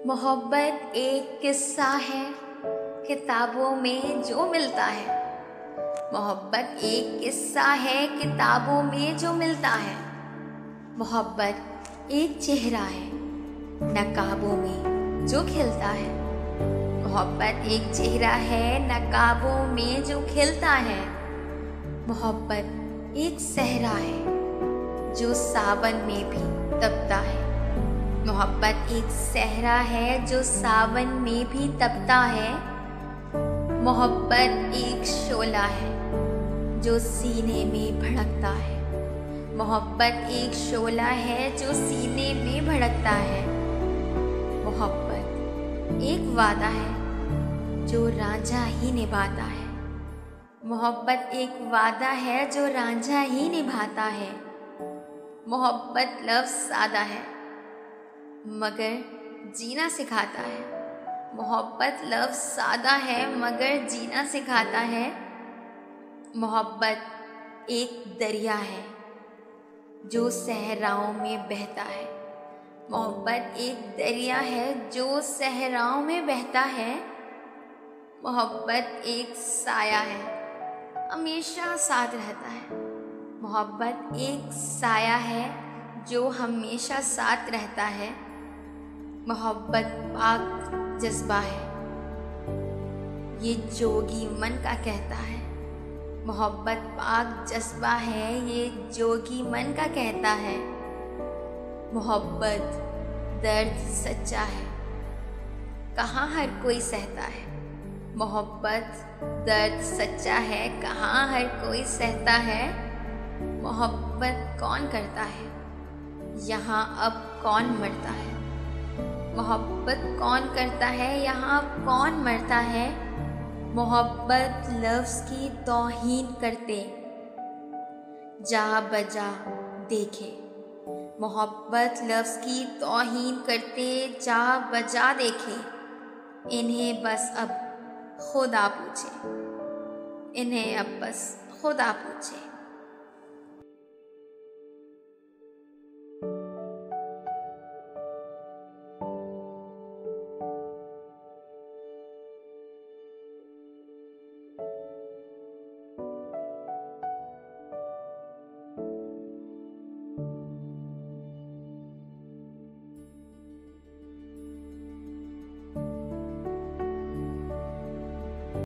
मोहब्बत एक किस्सा है किताबों में जो मिलता है। मोहब्बत एक किस्सा है किताबों में जो मिलता है। मोहब्बत एक चेहरा है नकाबों में जो खिलता है। मोहब्बत एक चेहरा है नकाबों में जो खिलता है। मोहब्बत एक सहरा है जो सावन में भी तपता है। मोहब्बत एक सहरा है जो सावन में भी तपता है। मोहब्बत एक शोला है जो सीने में भड़कता है। मोहब्बत एक शोला है जो सीने में भड़कता है। मोहब्बत एक वादा है जो रांझा ही निभाता है। मोहब्बत एक वादा है जो रांझा ही निभाता है। मोहब्बत लफ्ज़ सादा है मगर जीना सिखाता है। मोहब्बत लफ्ज़ सादा है मगर जीना सिखाता है। मोहब्बत एक दरिया है जो सहराओं में बहता है। मोहब्बत एक दरिया है जो सहराओं में बहता है। मोहब्बत एक साया है हमेशा साथ रहता है। मोहब्बत एक साया है जो हमेशा साथ रहता है। मोहब्बत पाक जज्बा है ये जोगी मन का कहता है। मोहब्बत पाक जज्बा है ये जोगी मन का कहता है। मोहब्बत दर्द सच्चा है कहाँ हर कोई सहता है। मोहब्बत दर्द सच्चा है कहाँ हर कोई सहता है। मोहब्बत कौन करता है यहाँ अब कौन मरता है। मोहब्बत कौन करता है यहाँ अब कौन मरता है। मोहब्बत लफ्ज़ की तौहीन करते जा बजा देखे। मोहब्बत लफ्ज़ की तौहीन करते जा बजा देखे। इन्हें बस अब खुदा पूछे। इन्हें अब बस खुदा पूछे।